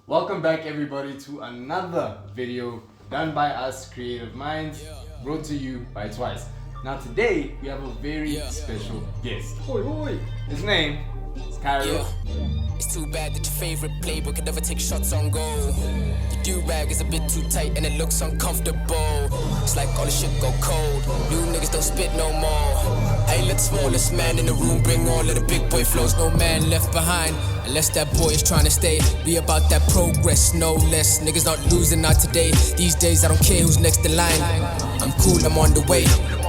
Welcome back everybody to another video done by us creative minds, brought to you by Twiis. Now today we have a very special guest. His name is Cairo. It's too bad that your favorite playbook can never take shots on goal. Your do-rag is a bit too tight and it looks uncomfortable. It's like all the shit go cold. New niggas don't spit no more. I ain't let the smallest man in the room bring all of the big boy flows. No man left behind unless that boy is trying to stay. Be about that progress, no less. Niggas not losing out today. These days I don't care who's next in line. I'm cool, I'm on the way.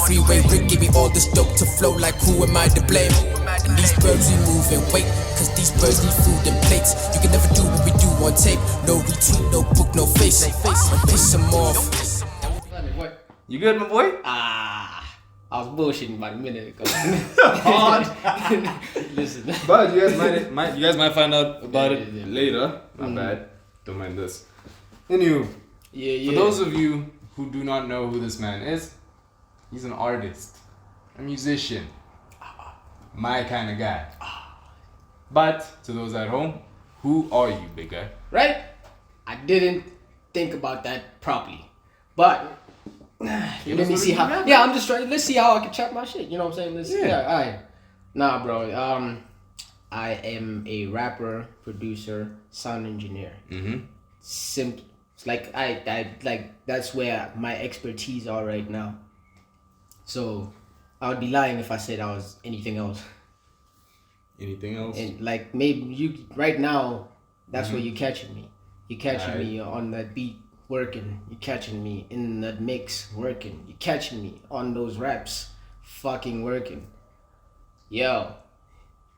Freeway Rick gave me all this dope to flow, like who am I to blame? And these birds we move and wait, cause these birds need food and plates. You can never do what we do on tape. No retweet, no book, no face. I'm piss them off. You good, my boy? I was bullshitting about a minute ago. Listen. But you guys might find out about it later. My bad. Don't mind this. Anywho, for those of you who do not know who this man is, he's an artist, a musician, my kind of guy. But to those at home, who are you, big guy? Right? I didn't think about that properly. But let me see how. Yeah, I'm just trying. Let's see how I can chop my shit. You know what I'm saying? Let's see. Yeah, alright. Nah, bro. I am a rapper, producer, sound engineer. Simple. It's like I like that's where my expertise are right now. So I would be lying if I said I was anything else. Anything else? And like maybe you right now, that's where you're catching me. You're catching me on that beat working. You're catching me in that mix working. You're catching me on those raps fucking working. Yo,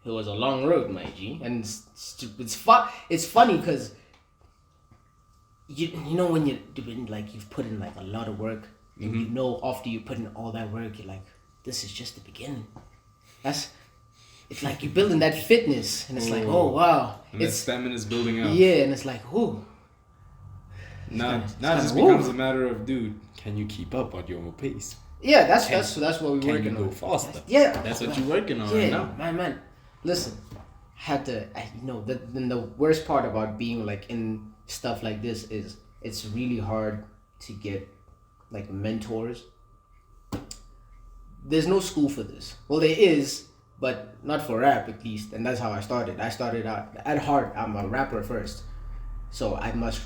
it was a long road, my G, and it's funny because you know when you're doing like you've put in like a lot of work, and you know after you put in all that work, you're like, this is just the beginning. It's like you're building that fitness, and it's like, oh wow, and that stamina is building up. Yeah, and it's like, ooh. Now it just becomes a matter of, dude, can you keep up at your own pace? Yeah, that's what we're working on. Can you go faster? Yeah, that's what you're working on right now. Man. Listen, the worst part about being like in stuff like this is it's really hard to get like mentors. There's no school for this. Well, there is, but not for rap at least, and that's how I started. I started out at heart. I'm a rapper first, so I must.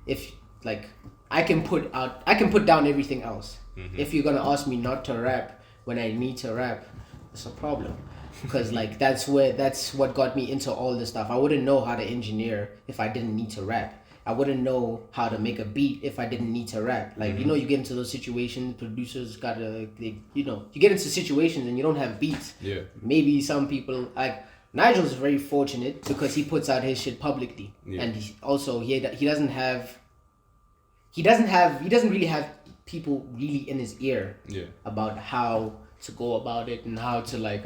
If like I can put down everything else. If you're gonna ask me not to rap when I need to rap, it's a problem. Because like that's what got me into all this stuff. I wouldn't know how to engineer if I didn't need to rap. I wouldn't know how to make a beat if I didn't need to rap. Like you get into those situations, producers you get into situations and you don't have beats. Yeah. Really some people like Nigel's very fortunate because he puts out his shit publicly, and he doesn't really have people really in his ear about how to go about it and how to like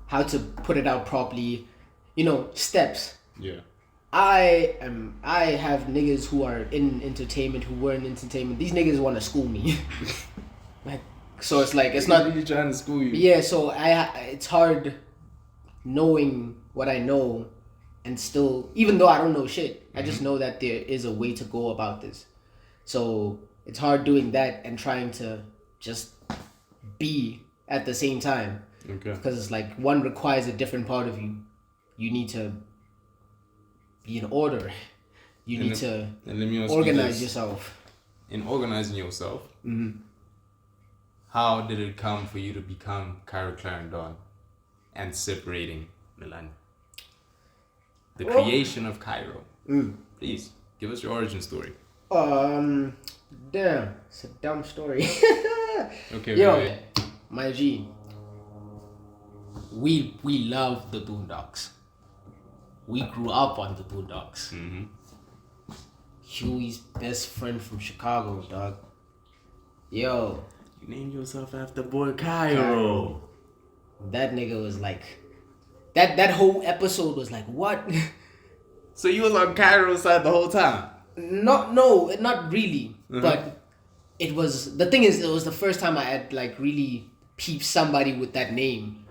how to put it out properly, steps. Yeah. I have niggas who are in entertainment who were in entertainment. These niggas want to school me. Like, so it's like it's not really trying to school you. Yeah, so it's hard knowing what I know and still, even though I don't know shit, I just know that there is a way to go about this. So it's hard doing that and trying to just be at the same time. Okay. Because it's like one requires a different part of you. You need to be in order. You need to organize yourself. In organizing yourself, how did it come for you to become Cairo Clarendon and separating Milan? The creation of Cairo. Please, give us your origin story. Damn, it's a dumb story. Okay, wait. My G, we love the Boondocks. We grew up on the Boondocks. Huey's best friend from Chicago, dog. Yo. You named yourself after boy Cairo. That nigga was like, that whole episode was like, what? So you was on Cairo's side the whole time? No, not really. But it was the first time I had like really peeped somebody with that name.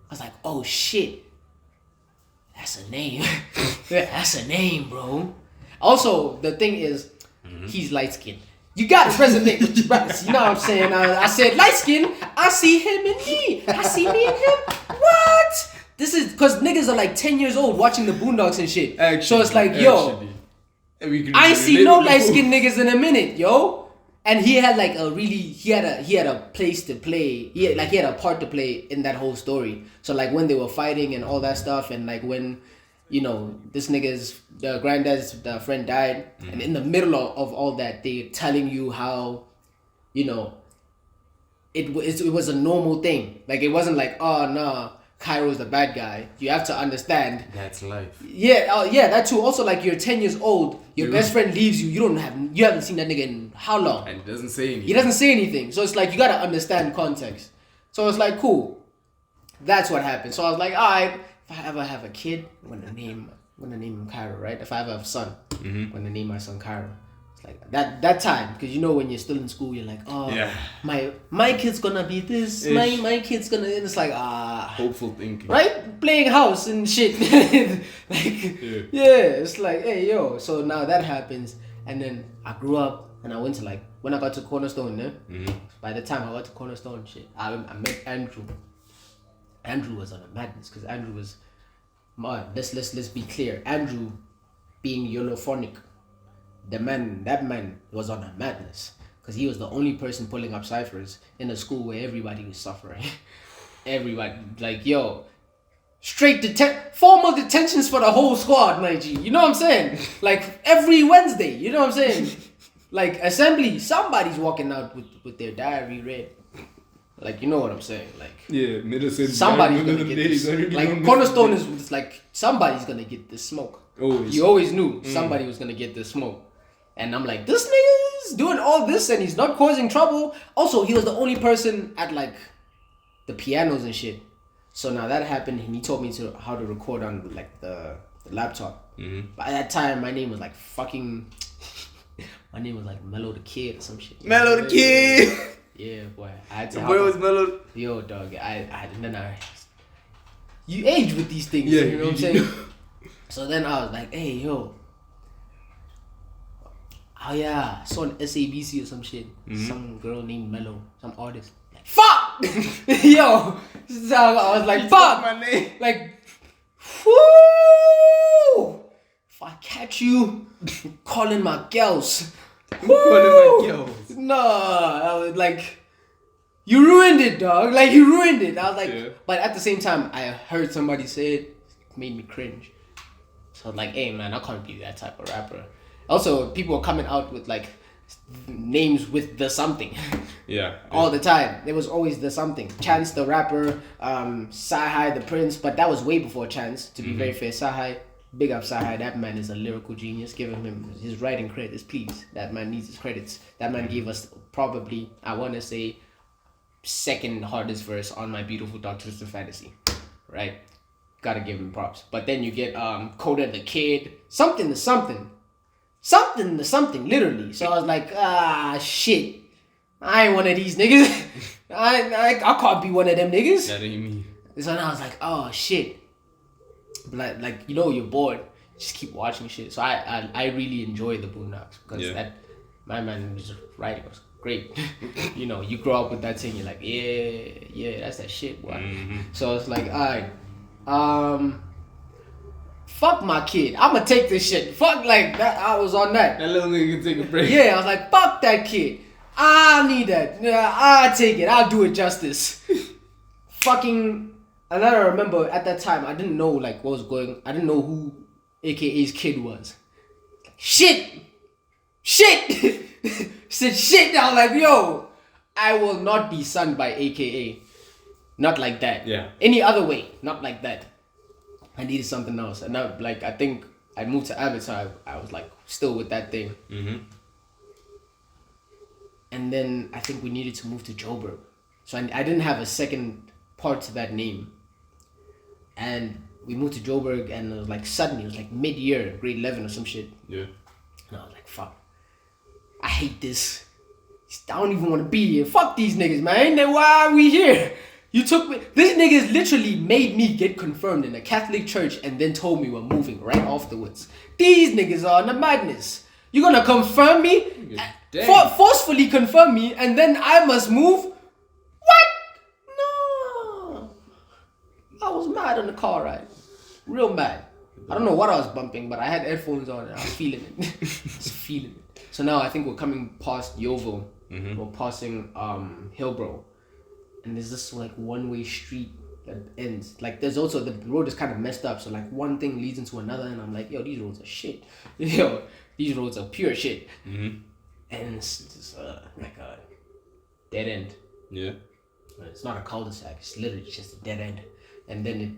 I was like, oh shit. that's a name. That's a name, bro. Also, the thing is, he's light skinned. You gotta resonate with your brothers. You know what I'm saying? I said light skin. I see him and me. I see me and him. What? This is because niggas are like 10 years old watching the Boondocks and shit. Actually, so it's like, yo, I ain't see no light skinned niggas in a minute, yo. And he had like he had a place to play. He had a part to play in that whole story. So like when they were fighting and all that stuff, and like when, you know, this nigga's the granddad's the friend died, and in the middle of all that, they're telling you how, you know, it was a normal thing. Like it wasn't like, oh nah, Cairo's the bad guy. You have to understand. That's life. Yeah, yeah, that too. Also, like you're 10 years old, your best friend leaves you. You haven't seen that nigga in how long? And he doesn't say anything. He doesn't say anything. So it's like you gotta understand context. So it's like cool. That's what happened. So I was like, alright, if I ever have a kid, I'm gonna name him Cairo, right? If I ever have a son, I'm gonna name my son Cairo. It's like that time, because you know when you're still in school, you're like, oh, yeah, my kid's gonna be this, my kid's gonna. And it's like hopeful thinking, right? Playing house and shit. Like yeah, it's like hey yo. So now that happens, and then I grew up and I went to like when I got to Cornerstone. By the time I got to Cornerstone, shit, I met Andrew. Andrew was on a madness because Andrew was, let's be clear. Andrew, being Yolophonic, that man was on a madness because he was the only person pulling up ciphers in a school where everybody was suffering. Everybody, like yo, formal detentions for the whole squad, my G. You know what I'm saying? Like every Wednesday, you know what I'm saying? Like assembly, somebody's walking out with their diary read. Like you know what I'm saying? Like somebody's gonna get this. Like Cornerstone is like somebody's gonna get this smoke. You always knew somebody was gonna get this smoke. And I'm like, this nigga is doing all this and he's not causing trouble. Also, he was the only person at like the pianos and shit. So now that happened and he taught me how to record on like the laptop. By that time, my name was like my name was like Mellow the Kid or some shit. Mellow the Kid! Yeah, boy. I had to Where was Mellow? Yo, dog. You age with these things, you know what I'm saying? So then I was like, hey, yo. Oh yeah, I saw an SABC or some shit. Some girl named Mellow, some artist. Like, fuck! Yo! So I was like, fuck! My name. Like, whoo! If I catch you, I'm calling my girls. No, I was like, you ruined it, dog. Like, you ruined it. I was like, but at the same time, I heard somebody say it made me cringe. So I was like, hey man, I can't be that type of rapper. Also, people are coming out with like names with the something. All the time. There was always the something. Chance the rapper, Sahai the Prince, but that was way before Chance, to be very fair. Sahai, big up Sahai, that man is a lyrical genius. Give him his writing credits, please. That man needs his credits. That man gave us probably, I want to say, second hardest verse on My Beautiful Dark Twisted Fantasy. Right? Gotta give him props. But then you get Coda the Kid, something to something, literally. So I was like, shit. I ain't one of these niggas. I can't be one of them niggas. That ain't me. So then I was like, oh shit. But like you know, you're bored. Just keep watching shit. So I really enjoy the Boondocks because my man was writing was great. You know, you grow up with that thing. You're like, yeah, that's that shit, boy. So it's like, alright, fuck my kid. I'ma take this shit. Fuck like that. I was on that. That little nigga can take a break. Yeah, I was like, fuck that kid. I need that. Yeah, I'll take it. I'll do it justice. Fucking. And I remember at that time, I didn't know like what was going. I didn't know who AKA's kid was. Shit. Said shit. I was like, yo, I will not be sung by AKA. Not like that. Yeah. Any other way. Not like that. I needed something else. And now, like, I think I moved to Avatar. I was like still with that thing. And then I think we needed to move to Joburg. So I didn't have a second part to that name. And we moved to Joburg and it was like suddenly, it was like mid-year, grade 11 or some shit. Yeah. And I was like, fuck. I hate this. I don't even want to be here. Fuck these niggas, man. Then why are we here? You took me. These niggas literally made me get confirmed in a Catholic church and then told me we're moving right afterwards. These niggas are on the madness. You gonna confirm me? Forcefully confirm me, and then I must move? What? No. I was mad on the car ride. Real mad. I don't know what I was bumping, but I had headphones on and I was feeling it. I was feeling it. So now I think we're coming past Yeovil. We're passing Hillbrow. And there's this like one-way street that ends. Like there's also, the road is kind of messed up. So like one thing leads into another and I'm like, yo, these roads are shit. Yo, these roads are pure shit. And it's just like a dead end. Yeah. It's not a cul-de-sac. It's literally just a dead end. And then it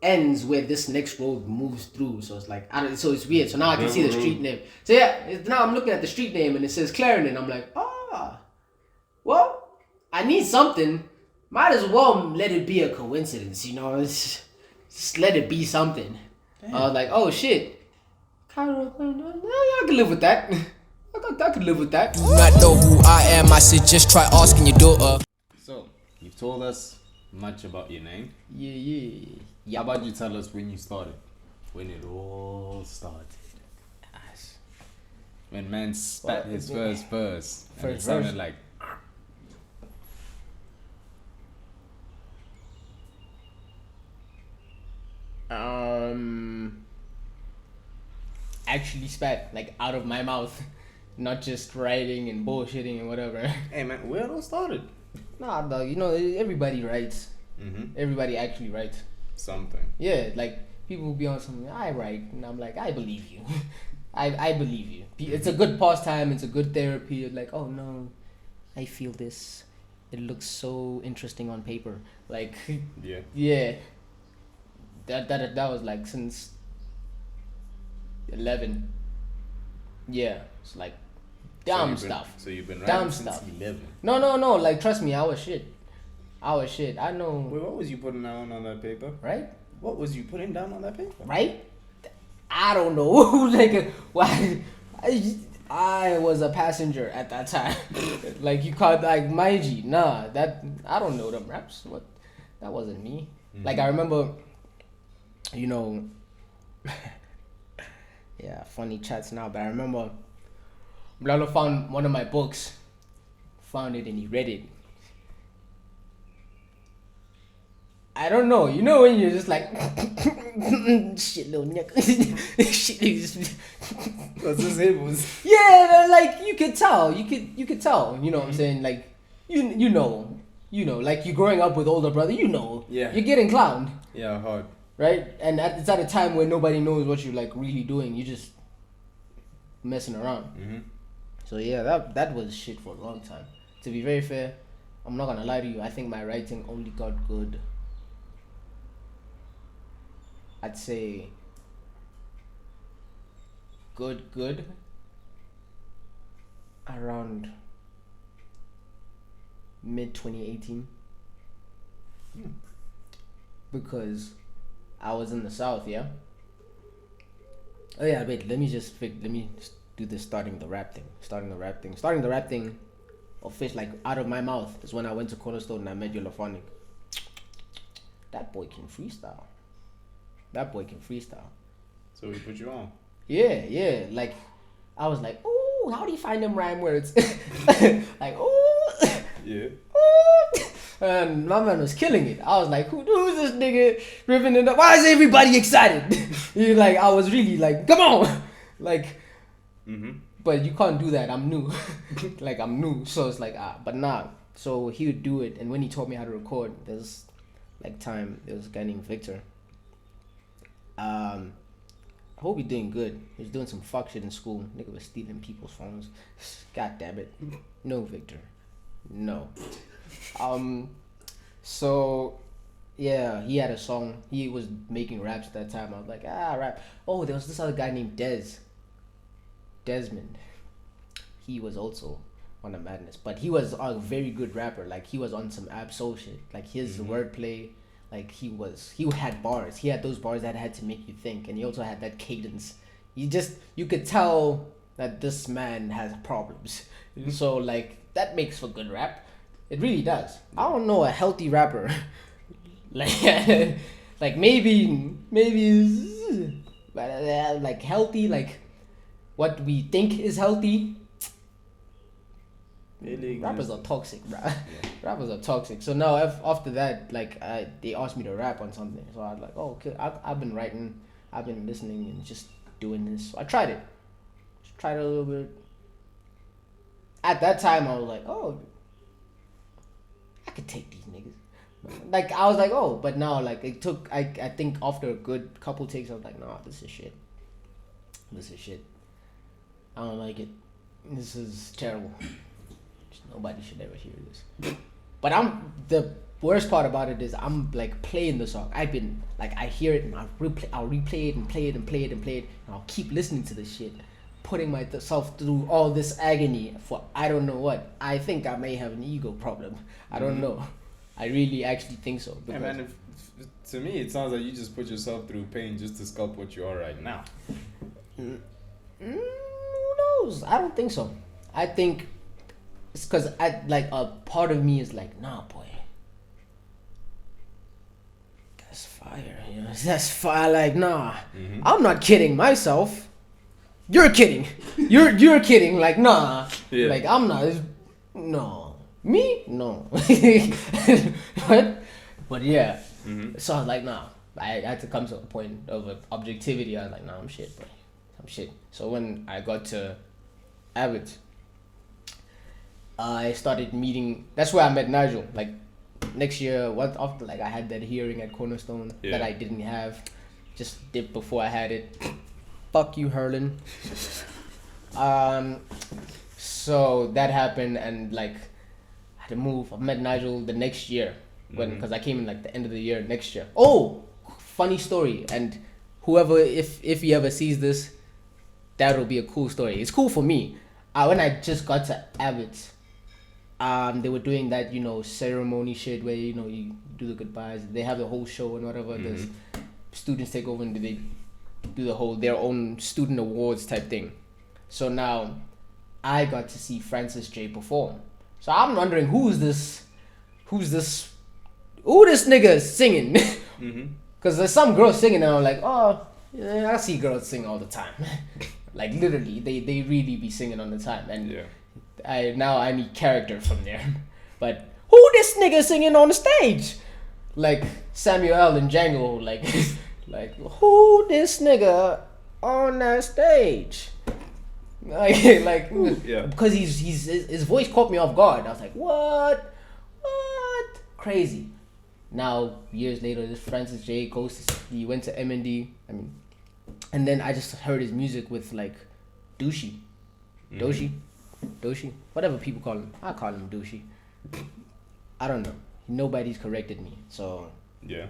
ends where this next road moves through. So it's like, so it's weird. So now I can see the street name. So yeah, now I'm looking at the street name and it says Clarendon. I'm like, well, I need something. Might as well let it be a coincidence, you know. Just let it be something. Damn. I was like, oh shit. Cairo Clarendon. Yeah, I can live with that. I could live with that. Do not know who I am. I said just try asking your daughter. So, you've told us much about your name. Yeah. How about you tell us when you started? When it all started. When man spat his first verse. And it sounded like... Actually spat like out of my mouth, not just writing and bullshitting and whatever. Hey man, where it all started? Nah, dog. You know, everybody writes. Everybody actually writes something. Yeah, like people will be on something. I write, and I'm like, I believe you. I believe you. It's a good pastime. It's a good therapy. It's like, oh no, I feel this. It looks so interesting on paper. Like, yeah. That was like since 11. Yeah, it's like dumb stuff. So you've been writing since stuff. 11. No. Like trust me, I was shit. I know. Wait, what was you putting down on that paper? Right? What was you putting down on that paper? Right? I don't know. Like why? I was a passenger at that time. Like you called like my G. Nah, that I don't know them raps. What? That wasn't me. Like I remember. You know, yeah, funny chats now, but I remember Blalo found one of my books, found it and he read it. I don't know, you know when you're just like, shit little nigga, shit. What's his name was? Yeah, like you could tell, you could tell, you know what I'm saying? Like, you know, like you growing up with older brother, you know, you're getting clowned. Yeah, hard. Right? And it's at a time where nobody knows what you're like really doing. You're just messing around. So yeah, that was shit for a long time. To be very fair, I'm not gonna lie to you. I think my writing only got good. I'd say good around mid 2018. Because I was in the South, yeah? Oh yeah, wait, let me just do this starting the rap thing. Official, like out of my mouth is when I went to Cornerstone and I met Yolophonic. That boy can freestyle. So we put you on? Yeah, like I was like, ooh, how do you find them rhyme words? Like, ooh. Yeah. Ooh. And my man was killing it. I was like, who's this nigga ripping it up? Why is everybody excited? Like, I was really like, come on. Like, but you can't do that. I'm new. Like, I'm new. So it's like, but nah. So he would do it. And when he taught me how to record, there's like time. There was a guy named Victor. I hope he's doing good. He was doing some fuck shit in school. Nigga was stealing people's phones. God damn it. No, Victor. No. So yeah, he had a song. He was making raps at that time. I was like, rap. Oh, there was this other guy named Desmond. He was also on the madness, but he was a very good rapper. Like he was on some Ab-Soul shit. Like his wordplay, like he had bars. He had those bars that had to make you think, and he also had that cadence. You could tell that this man has problems. So like that makes for good rap. It really does. I don't know a healthy rapper. like maybe, but like healthy, like what we think is healthy. Rappers are toxic, bro. Yeah. Rappers are toxic. So now after that, like they asked me to rap on something. So I was like, oh, okay. I've been writing, I've been listening and just doing this. So I tried it. Just tried it a little bit. At that time, I was like, oh, I could take these niggas. Like I was like, oh, but now like it took. I think after a good couple takes, I was like, nah, this is shit. This is shit. I don't like it. This is terrible. Nobody should ever hear this. But the worst part about it is I'm like playing the song. I've been like I hear it and I'll replay it and play it and play it and play it and I'll keep listening to this shit, putting myself through all this agony for I don't know what. I think I may have an ego problem. I don't know. I really actually think so. Yeah, man. If, to me, it sounds like you just put yourself through pain just to sculpt what you are right now. Who knows? I don't think so. I think it's because like a part of me is like, nah, boy, that's fire. You know, that's fire. Like, nah, I'm not kidding myself. You're kidding. You're kidding. Like, nah. Yeah. Like, I'm not. No. Me? No. But yeah. So I was like, nah. I had to come to a point of objectivity. I was like, nah, I'm shit, bro. I'm shit. So when I got to Abbott, I started meeting. That's where I met Nigel. Like next year, after like I had that hearing at Cornerstone that I didn't have, just did before I had it. Fuck you, Herlin. So that happened, and like I had to move. I met Nigel the next year because I came in like the end of the year next year. Oh, funny story. And whoever, if he ever sees this, that'll be a cool story. It's cool for me. When I just got to Abbott, they were doing that, you know, ceremony shit where, you know, you do the goodbyes. They have the whole show and whatever. The students take over and they do their own student awards type thing. So now I got to see Francis J perform. So I'm wondering who this nigga is singing. Because there's some girls singing and I'm like, oh, yeah, I see girls sing all the time. Like literally, they really be singing all the time. And I need character from there. But who this nigga singing on the stage? Like Samuel L. and Django, like who this nigga on that stage? Like because his voice caught me off guard. I was like, what? Crazy. Now years later, this Francis J he went to MND. I mean, and then I just heard his music with like Doshi, whatever people call him. I call him Doshi. I don't know. Nobody's corrected me. So yeah.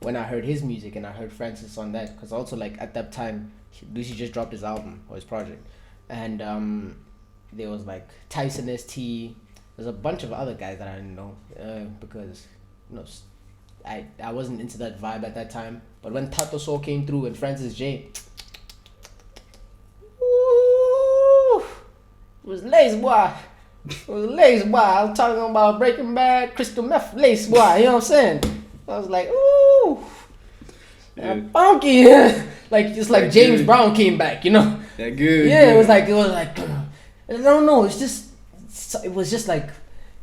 When I heard his music and I heard Francis on that, because also like at that time, Doshi just dropped his album or his project, and there was like Tyson ST. There's a bunch of other guys that I didn't know because you know I wasn't into that vibe at that time. But when Tato Soul came through and Francis J, ooh, it was lace boy. It was lace boy. I was talking about Breaking Bad, crystal meth, lace boy. You know what I'm saying? I was like, ooh, funky. Like it's like James Brown came back. You know? That good. Yeah, it was like I don't know. It was just like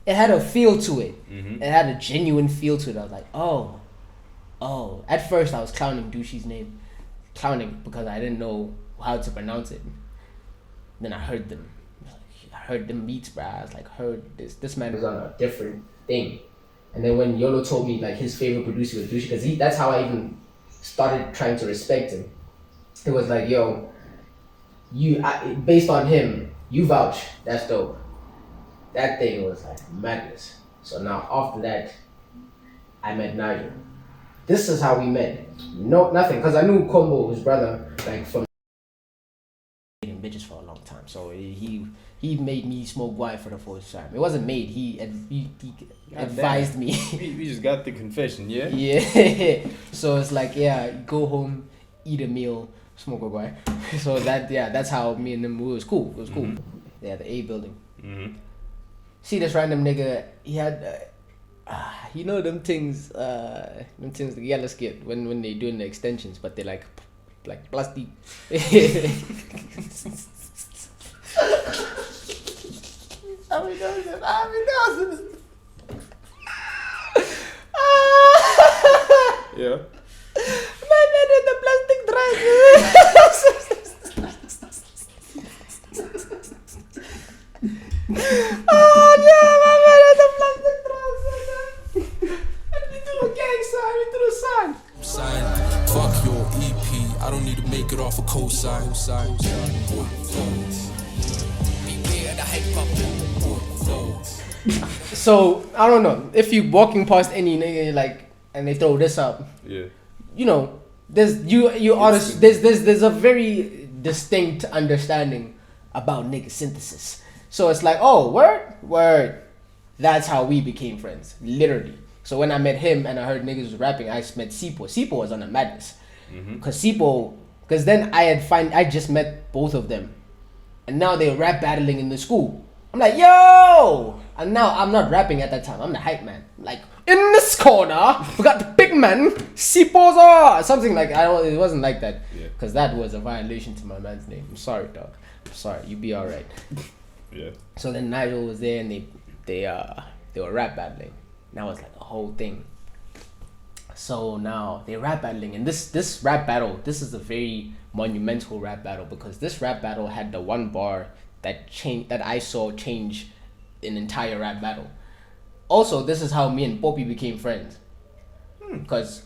it had a feel to it. It had a genuine feel to it. I was like, oh. At first I was clowning Dushi's name, because I didn't know how to pronounce it. Then I heard them. I heard them beats, bro. I was like, heard this man is on a different thing. And then when Yolo told me like his favorite producer was Dushi, because that's how I even started trying to respect him. It was like, yo, based on him, you vouch. That's dope. That thing was like madness. So now after that, I met Nigel. This is how we met. No, nothing, because I knew Combo, his brother, like from bitches for a long time. So he made me smoke guai for the first time. It wasn't made. He advised me. We just got the confession, yeah. Yeah. So it's like, go home, eat a meal, smoke a guai. So that's how me and them. It was cool. Yeah, the A building. see this random nigga. He had, you know them things the yellow skit when they doing the extensions, but they like plastic. Yeah. Man in the plastic dress. Oh no, my man in the plastic dress. Let me do a gang sign. Let me do a sign. Sign. Fuck your EP. I don't need to make it off a cosign. Beware the hype up. So I don't know if you walking past any nigga like and they throw this up. Yeah. You know, there's there's a very distinct understanding about nigga synthesis. So it's like, oh, word. That's how we became friends, literally. So when I met him and I heard niggas was rapping, I met Seeiso. Seeiso was on the madness, because then I just met both of them, and now they're rap battling in the school. I'm like, yo, and now I'm not rapping at that time. I'm the hype man. Like, in this corner, we got the big man, Seeiso, something like it wasn't like that, because that was a violation to my man's name. I'm sorry, dog. I'm sorry. You be all right. Yeah. So then Nigel was there and they were rap battling. Now it's like a whole thing. So now they're rap battling, and this rap battle, this is a very monumental rap battle, because this rap battle had the one bar that I saw change an entire rap battle. Also, this is how me and Poppy became friends, because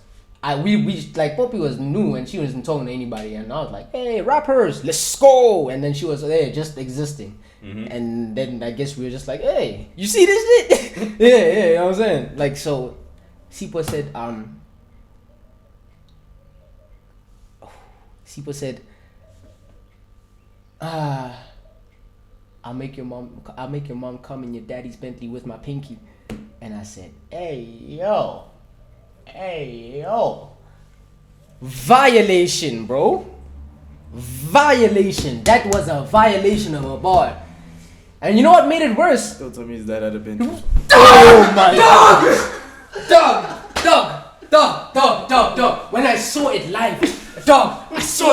we like Poppy was new and she wasn't talking to anybody, and I was like, hey, rappers, let's go, and then she was there just existing. And then I guess we were just like, hey, you see this shit? yeah, you know what I'm saying? Like, so Seeiso said, I'll make your mom come in your daddy's Bentley with my pinky. And I said, hey yo, violation, bro. Violation. That was a violation of a bar. And you know what made it worse? Don't tell me his dad had a bench. Oh my dog. When I saw it live, dog, I saw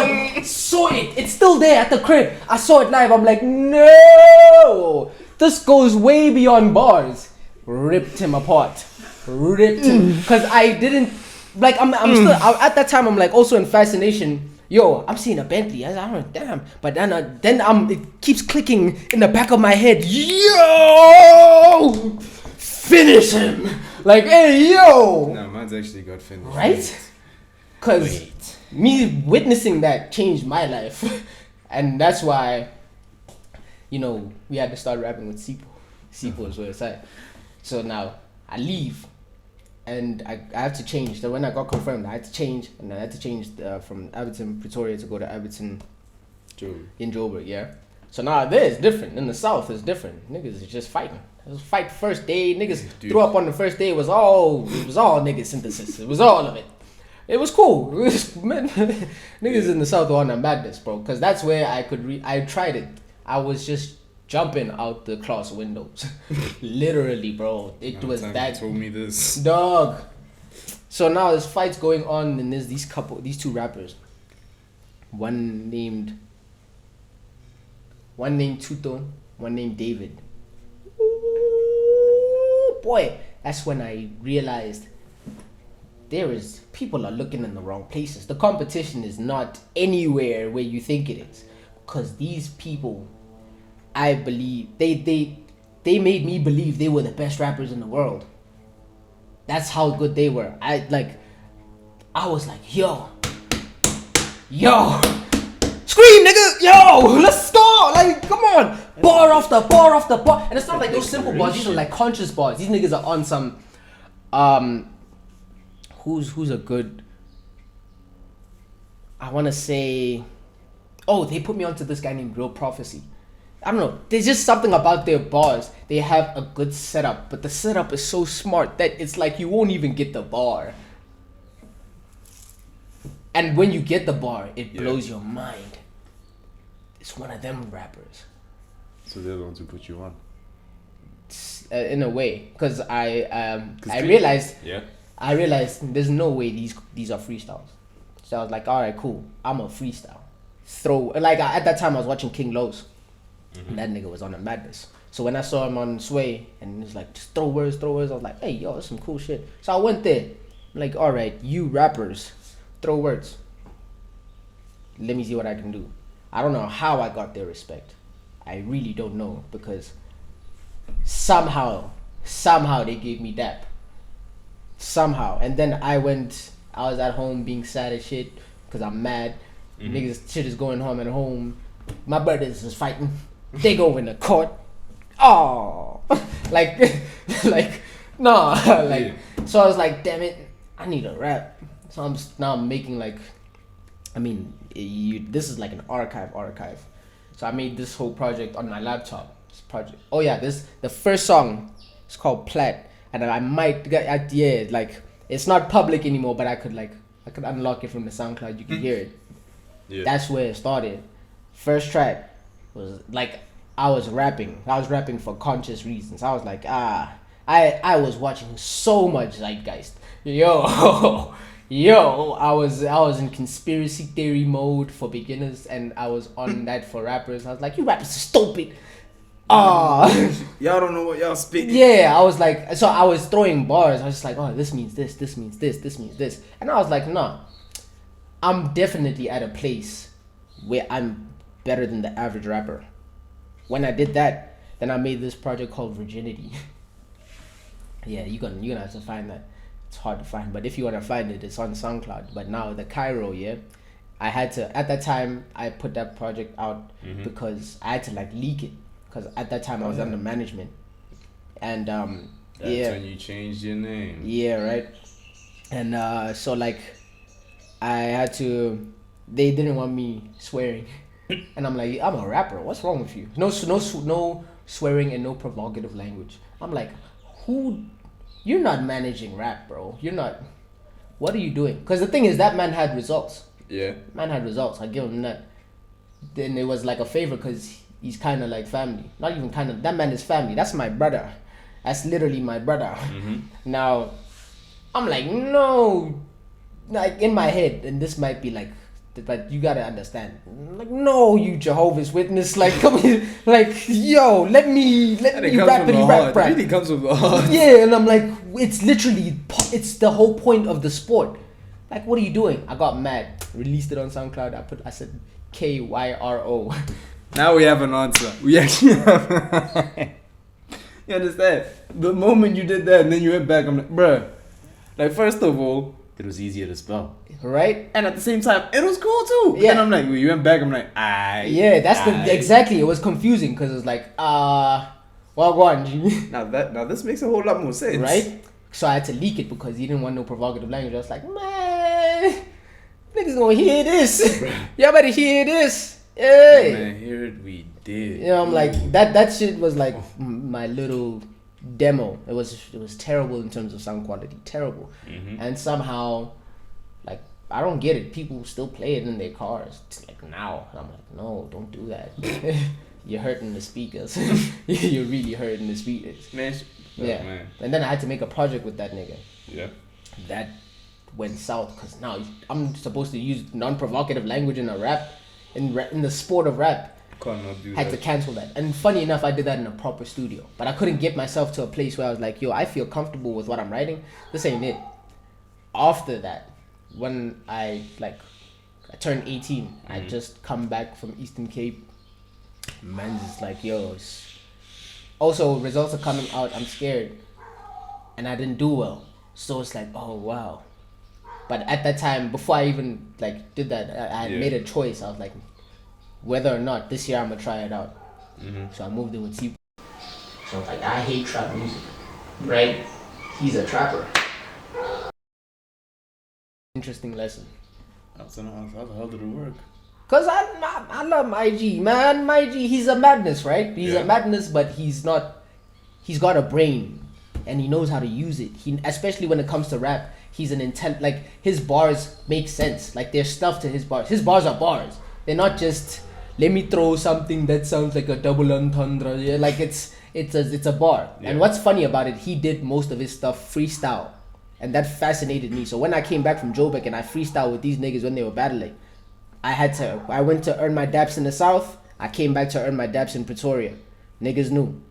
it. It's still there at the crib. I saw it live. I'm like, no, this goes way beyond bars. Ripped him apart. Because I didn't like. I'm still at that time. I'm like also in fascination. Yo, I'm seeing a Bentley. I'm like, damn. But then it keeps clicking in the back of my head. Yo, finish him. Like, hey, yo. No, mine's actually got finished. Right? Because me witnessing that changed my life. And that's why, we had to start rapping with Seeiso. Seeiso is where it's at. So now I leave. And I had to change. So when I got confirmed, I had to change. And I had to change from Abbotsford, Pretoria to go to Abbotsford in Joburg, yeah? So now there it's different. In the south it's different. Niggas is just fighting. It was fight first day. Niggas threw up on the first day. It was all nigga synthesis. It was all of it. It was cool. Niggas in the south were on a madness, bro. Because that's where I tried it. I was just jumping out the class windows. Literally, bro. It was that. Told me this. Dog. So now there's fights going on, and there's these two rappers. One named Tuto, one named David. Ooh, boy, that's when I realized people are looking in the wrong places. The competition is not anywhere where you think it is, because these people, I believe they made me believe they were the best rappers in the world. That's how good they were. I was like, yo, scream, nigga, yo, let's go, like, come on, bar after bar, and it's not like those simple bars. These are like conscious bars. These niggas are on some, who's a good, I want to say, they put me onto this guy named Real Prophecy. I don't know, there's just something about their bars. They have a good setup, but the setup is so smart that it's like you won't even get the bar. And when you get the bar, it blows your mind. It's one of them rappers. So they're the ones who put you on. in a way, because I realized there's no way these are freestyles. So I was like, all right, cool. I'm a freestyle. At that time I was watching King Lowe's, and that nigga was on a madness. So when I saw him on Sway and he was like, just throw words, I was like, hey, yo, that's some cool shit. So I went there. I'm like, all right, you rappers, throw words. Let me see what I can do. I don't know how I got their respect. I really don't know, because somehow they gave me that. Somehow. And then I was at home being sad as shit because I'm mad. Niggas shit is going on at home. My brothers is fighting. They go in the court. Oh, no. So I was like, damn it, I need a rap. So I'm making this is like an archive. So I made this whole project on my laptop. The first song is called Plat, and I might get it's not public anymore, but I could unlock it from the SoundCloud. You can hear it. Yeah. That's where it started. First track was I was rapping for conscious reasons. I was like, I was watching so much Zeitgeist. Yo, I was in conspiracy theory mode for beginners, and I was on that for rappers. I was like, you rappers are stupid. Y'all don't know what y'all speak. Yeah, I was like, so I was throwing bars. I was just like, oh, this means this means this means this. And I was like, nah, I'm definitely at a place where I'm better than the average rapper. When I did that, then I made this project called Virginity. Yeah, you're gonna have to find that. It's hard to find, but if you want to find it, it's on SoundCloud. But now the Cairo, I had to, at that time, I put that project out because I had to leak it, because at that time I was under management. And that's when you changed your name. Yeah, right. And I had to, they didn't want me swearing. And I'm like, I'm a rapper. What's wrong with you? No swearing and no provocative language. I'm like, you're not managing rap, bro. You're not. What are you doing? Because the thing is, that man had results. Yeah. Man had results. I give him that. Then it was like a favor because he's kind of like family. Not even kind of. That man is family. That's my brother. That's literally my brother. Now, I'm like, no. In my head, and this might be but you gotta understand. No, you Jehovah's Witness. Come here. Yo, let me rap. It really comes from the heart. Yeah, and I'm like, it's the whole point of the sport. What are you doing? I got mad. Released it on SoundCloud. I said Kyro. Now we have an answer. We actually have. You understand? The moment you did that, and then you went back, I'm like, bruh. First of all, it was easier to spell. Right? And at the same time, it was cool too. Yeah. And I'm like, when you went back, I'm like, yeah, that's exactly. It was confusing because it was like, well, go on. Now this makes a whole lot more sense. Right? So I had to leak it because he didn't want no provocative language. I was like, man, niggas gonna hear this. Y'all better hear this. Hey. Man, hear it, we did. I'm like, that shit was like my little demo. It was terrible in terms of sound quality. Terrible. And somehow, I don't get it. People still play it in their cars. It's now. I'm like, no, don't do that. You're hurting the speakers. You're really hurting the speakers. Man. Man. And then I had to make a project with that nigga. Yeah. That went south because now I'm supposed to use non-provocative language in a rap, in the sport of rap. Cannot do had that. to cancel that. And funny enough, I did that in a proper studio. But I couldn't get myself to a place where I was like, yo, I feel comfortable with what I'm writing. This ain't it. After that, when I turned 18, I just come back from Eastern Cape. Man's just like, yo. Also, results are coming out. I'm scared. And I didn't do well. So it's like, oh, wow. But at that time, before I even did that, I had made a choice. I was like, whether or not this year I'm going to try it out. So I moved in with Seeiso. So I was like, I hate trap music. Right? He's a trapper. Interesting lesson. How the hell did it work? Cause I love my G, man. My G, he's a madness, right? He's a madness, but he's not. He's got a brain, and he knows how to use it. Especially when it comes to rap, he's an intent. His bars make sense. There's stuff to his bars. His bars are bars. They're not just let me throw something that sounds like a double entendre. Yeah, It's a bar. Yeah. And what's funny about it, he did most of his stuff freestyle. And that fascinated me. So when I came back from Joburg and I freestyle with these niggas when they were battling, I went to earn my daps in the South. I came back to earn my daps in Pretoria. Niggas knew.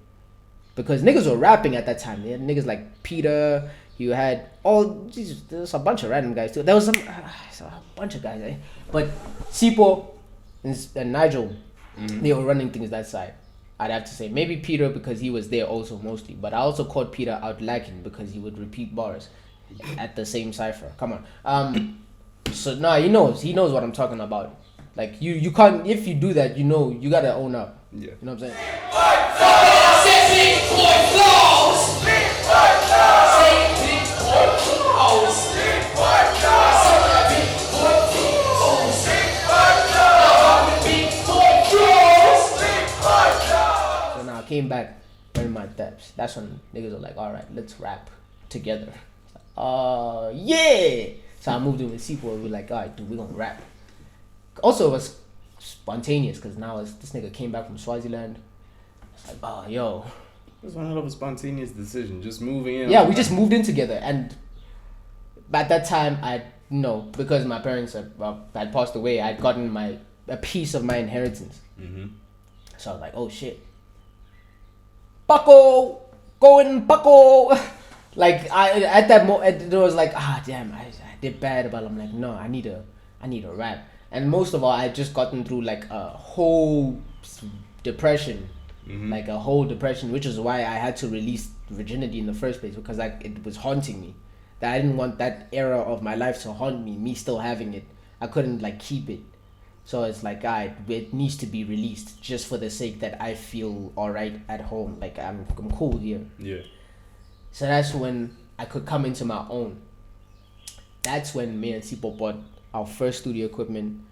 Because niggas were rapping at that time. They had niggas like Peter. You had there's a bunch of random guys too. There was a bunch of guys, eh? But Sipo and Nigel, they were running things that side. I'd have to say maybe Peter because he was there also mostly. But I also caught Peter out lacking because he would repeat bars at the same cipher. Come on. So no, he knows what I'm talking about. Like you can't, if you do that, you gotta own up. Yeah. You know what I'm saying? So now I came back wearing my daps. That's when niggas were like, all right, let's rap together. Yeah. So I moved in with Seeiso. We were like, all right, dude, we gonna rap. Also, it was spontaneous because now this nigga came back from Swaziland. It's like, oh, yo. It was one hell of a spontaneous decision, just moving in. Yeah, we just moved in together. And at that time, because my parents had passed away, I'd gotten a piece of my inheritance. Mm-hmm. So I was like, oh, shit. Paco! Going Paco! Like, at that moment, it was like, damn, I did bad. But I'm like, no, I need a rap. And most of all, I just gotten through like a whole depression. Like a whole depression, which is why I had to release Virginity in the first place, because it was haunting me. That I didn't want that era of my life to haunt me still having it. I couldn't like keep it. So it's like, it needs to be released just for the sake that I feel alright at home. Like I'm cool here. Yeah. So that's when I could come into my own. That's when me and Sipo bought our first studio equipment.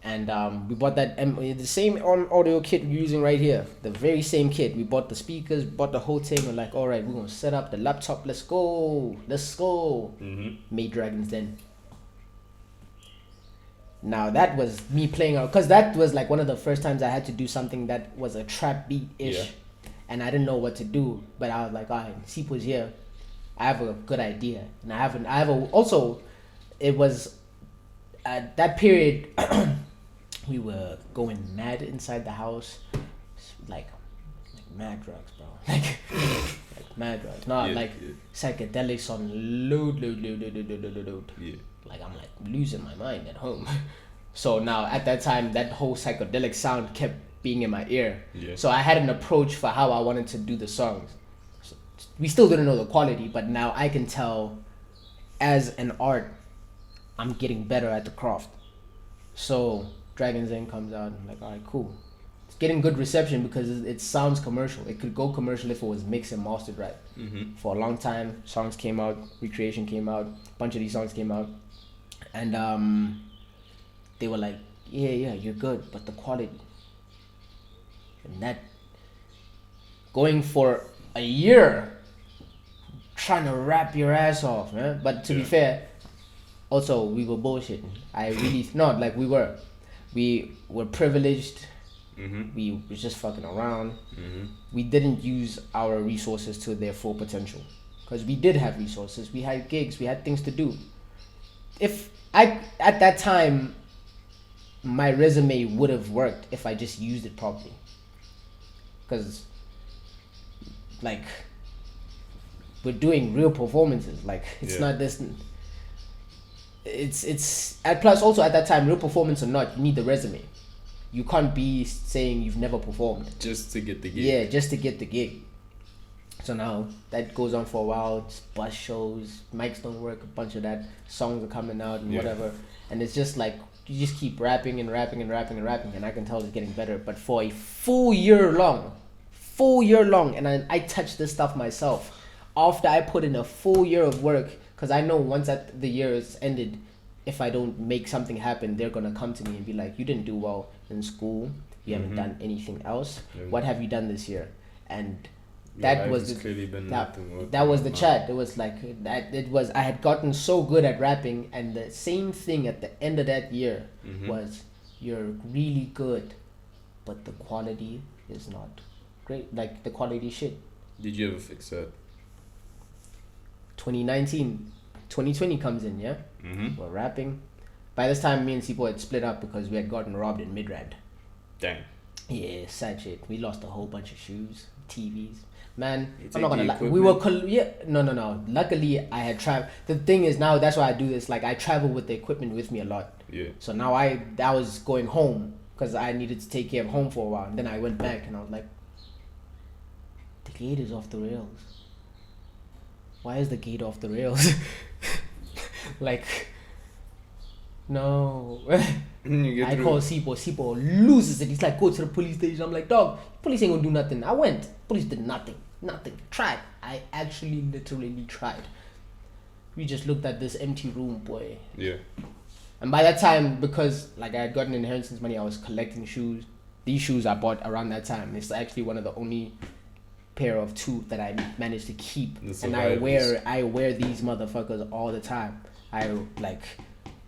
And we bought the same audio kit we're using right here. The very same kit. We bought the speakers, bought the whole thing. We're like, all right, we're going to set up the laptop. Let's go. Made Dragon's Den. Now that was me playing out, because that was like one of the first times I had to do something that was a trap beat-ish. Yeah. And I didn't know what to do. But I was like, all right, Sipo's here. I have a good idea. And also, it was at that period, we were going mad inside the house, like mad drugs, bro. Like mad drugs. No, psychedelics on load. Yeah. Like I'm like losing my mind at home. So now at that time, that whole psychedelic sound kept being in my ear. Yeah. So I had an approach for how I wanted to do the songs. So we still didn't know the quality, but now I can tell as an art, I'm getting better at the craft. So Dragon's Den comes out. I'm like, all right, cool. It's getting good reception because it sounds commercial. It could go commercial if it was mixed and mastered right. Mm-hmm. For a long time, songs came out, Recreation came out, a bunch of these songs came out. And they were like, yeah, you're good, but the quality. And that, going for a year, trying to rap your ass off, man. But to be fair, also, we were bullshitting. We were privileged. Mm-hmm. We were just fucking around. Mm-hmm. We didn't use our resources to their full potential. Because we did have resources. We had gigs. We had things to do. At that time, my resume would have worked if I just used it properly. Because, like, we're doing real performances. Like, it's not this... It's plus also at that time, real performance or not, you need the resume. You can't be saying you've never performed just to get the gig. Yeah, just to get the gig. So now that goes on for a while. It's bus shows, mics don't work, a bunch of that, songs are coming out and whatever, and it's just like you just keep rapping and rapping and rapping and rapping, and I can tell it's getting better. But for a full year long, and I touched this stuff myself after I put in a full year of work. Because I know once that the year is ended, if I don't make something happen, they're going to come to me and be like, you didn't do well in school. You haven't done anything else. Yeah. What have you done this year? And that was that was the chat. It was like that. It was, I had gotten so good at rapping, and the same thing at the end of that year was, you're really good, but the quality is not great, like the quality shit. Did you ever fix that? 2019, 2020 comes in, yeah? Mm-hmm. We're rapping. By this time, me and Seeiso had split up because we had gotten robbed in Midrand. Dang. Yeah, sad shit. We lost a whole bunch of shoes, TVs. Man, You I'm not gonna take the lie. We were no. Luckily, I had traveled. The thing is now that's why I do this. Like I travel with the equipment with me a lot. Yeah. So now I was going home because I needed to take care of home for a while. And then I went back and I was like, the gate is off the rails. Why is the gate off the rails? Like, no. I call Seeiso. Seeiso loses it. He's like, go to the police station. I'm like, dog, police ain't gonna do nothing. I went. Police did nothing. Tried. I actually literally tried. We just looked at this empty room, boy. Yeah. And by that time, because like I had gotten inheritance money, I was collecting shoes. These shoes I bought around that time. It's actually one of the only pair of two that I managed to keep. And I wear these motherfuckers all the time. I like,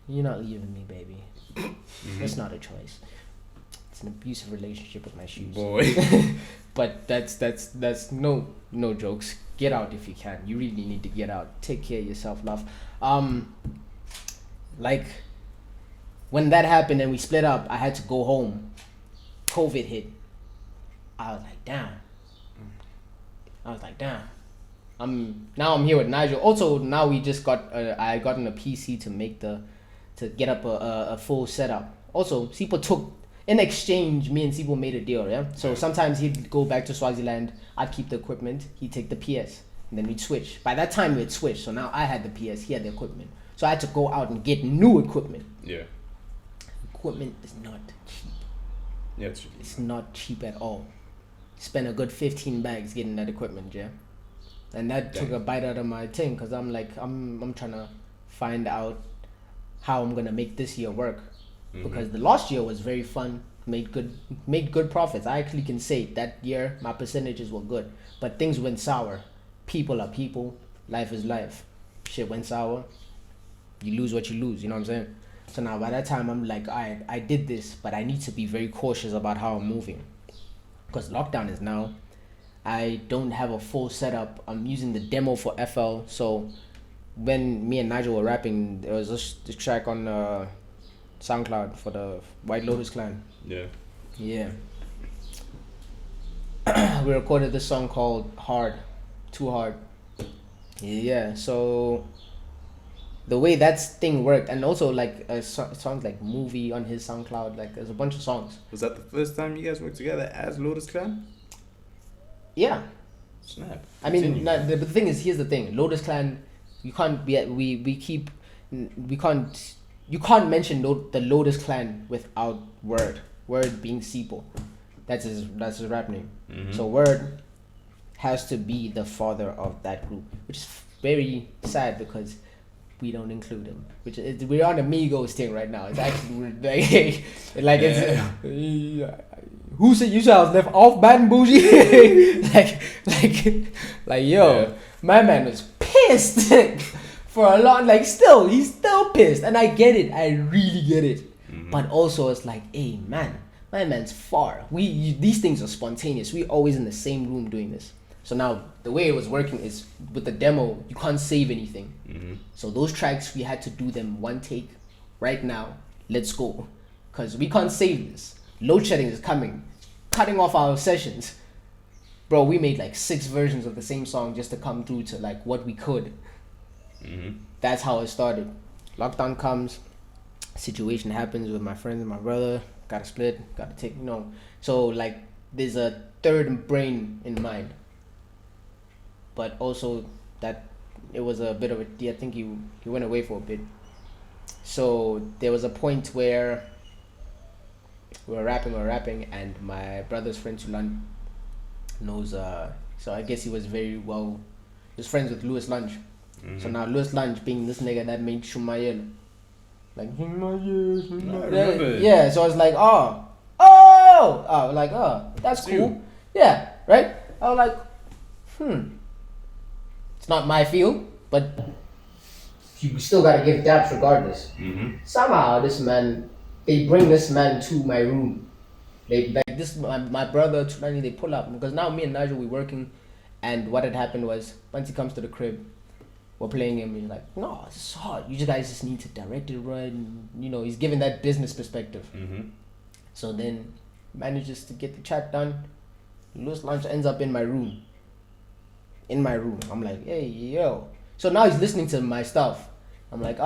you're not leaving me, baby. Mm-hmm. It's not a choice. It's an abusive relationship with my shoes. Boy. But that's no jokes. Get out if you can. You really need to get out. Take care of yourself, love. Like when that happened and we split up, I had to go home. COVID hit. I was like, damn. Now I'm here with Nigel. Also, now we just got I gotten a PC to get up a full setup. Also, Seeiso took in exchange. Me and Seeiso made a deal, yeah. So sometimes he'd go back to Swaziland. I'd keep the equipment. He'd take the PS, and then we'd switch. By that time, we'd switch. So now I had the PS. He had the equipment. So I had to go out and get new equipment. Yeah. Equipment is not cheap. Yeah, it's not cheap at all. Spent a good 15 bags getting that equipment, yeah. And that took a bite out of my thing because I'm like, I'm trying to find out how I'm gonna make this year work. Mm-hmm. Because the last year was very fun, made good profits. I actually can say that year my percentages were good, but things went sour. People are people, life is life. Shit went sour. You lose what you lose, you know what I'm saying? So now by that time I'm like, alright, I did this, but I need to be very cautious about how I'm moving. Because lockdown is now. I don't have a full setup. I'm using the demo for FL. So when me and Nigel were rapping, there was this track on SoundCloud for the White Lotus Clan. Yeah. Yeah. We recorded this song called Hard. Too Hard. Yeah, so the way that thing worked, and also like songs like Movie on his SoundCloud, like there's a bunch of songs. Was that the first time you guys worked together as Lotus Clan? Yeah. Snap. I mean, the thing is, here's the thing. Lotus Clan, you can't you can't mention the Lotus Clan without Word. Word being Seeiso. That's his rap name. Mm-hmm. So Word has to be the father of that group, which is very sad because we don't include him. We're on a Migos thing right now. It's actually like it's who said you said I was left off bad and bougie? like yo, my man was pissed for a lot. Like he's still pissed, and I get it. I really get it. Mm-hmm. But also it's like, hey man, my man's far. These things are spontaneous. We always in the same room doing this. So now the way it was working is with the demo, you can't save anything. Mm-hmm. So those tracks, we had to do them one take right now. Let's go. Because we can't save this. Load shedding is coming. Cutting off our sessions. Bro, we made like 6 versions of the same song just to come through to like what we could. Mm-hmm. That's how it started. Lockdown comes. Situation happens with my friends and my brother. Gotta split. Gotta take, So like there's a third brain in mind. But also that it was a bit of I think he went away for a bit. So there was a point where we were rapping, and my brother's friend Sulan knows. So I guess he was he was friends with Louis Lunch. Mm-hmm. So now Louis Lunch being this nigga that made Shumayel. Like, yeah, so I was like, that's cool. Yeah, right? I was like, it's not my field, but you still gotta give daps regardless. Mm-hmm. Somehow they bring this man to my room. This this, my brother, Tulani, they pull up. Because now me and Nigel, we working. And what had happened was, once he comes to the crib, we're playing him. He's like, no, it's hard. You guys just need to direct it right. And, he's giving that business perspective. Mm-hmm. So then manages to get the chat done. Loose Lunch ends up in my room. I'm like, hey, yo. So now he's listening to my stuff. I'm like,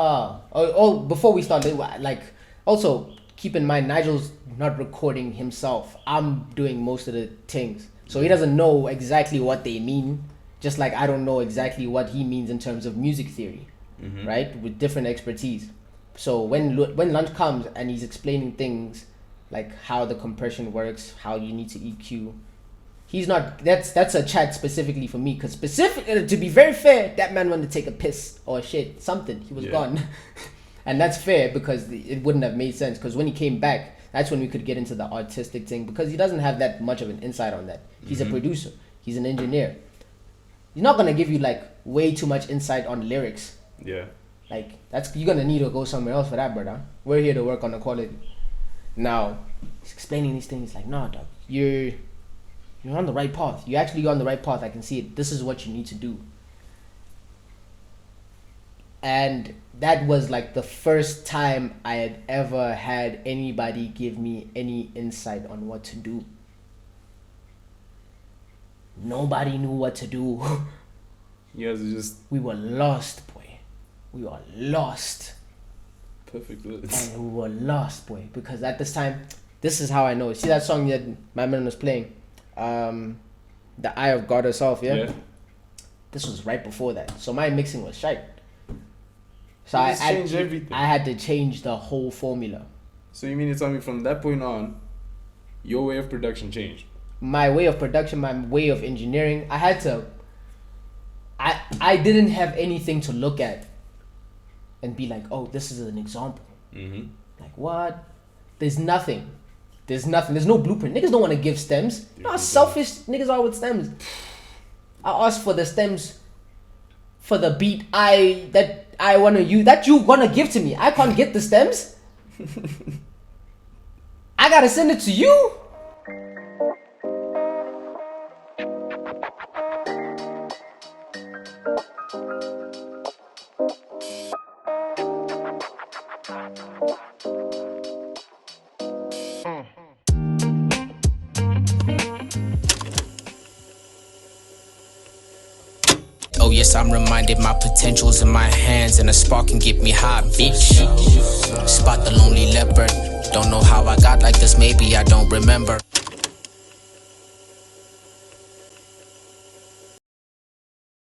before we start, like, also keep in mind, Nigel's not recording himself. I'm doing most of the things. So he doesn't know exactly what they mean. Just like I don't know exactly what he means in terms of music theory, right? With different expertise. So when Lunch comes and he's explaining things like how the compression works, how you need to EQ, he's not. That's a chat specifically for me. Because to be very fair, that man wanted to take a piss or something. He was gone, and that's fair because it wouldn't have made sense. Because when he came back, that's when we could get into the artistic thing. Because he doesn't have that much of an insight on that. He's a producer. He's an engineer. He's not gonna give you like way too much insight on lyrics. Yeah. Like you're gonna need to go somewhere else for that, brother. We're here to work on the quality. Now, he's explaining these things like, no, dog, you're on the right path. You're actually on the right path. I can see it. This is what you need to do. And that was like the first time I had ever had anybody give me any insight on what to do. Nobody knew what to do. You guys are just... We were lost, boy. We were lost. Perfect. And we were lost, boy. Because at this time, this is how I know. See that song that my man was playing? The Eye of God herself, yeah? This was right before that. So my mixing was shite. So I had to change the whole formula. So you mean to tell me from that point on, your way of production changed? My way of production, my way of engineering, I had to... I didn't have anything to look at and be like, oh, this is an example. Mm-hmm. Like, what? There's nothing. There's no blueprint. Niggas don't want to give stems. You know how selfish niggas are with stems. I asked for the stems for the beat that I want to use, that you gonna give to me. I can't get the stems. I gotta send it to you. Oh yes, I'm reminded my potential's in my hands, and a spark can get me high, bitch. Spot the lonely leopard. Don't know how I got like this, maybe I don't remember.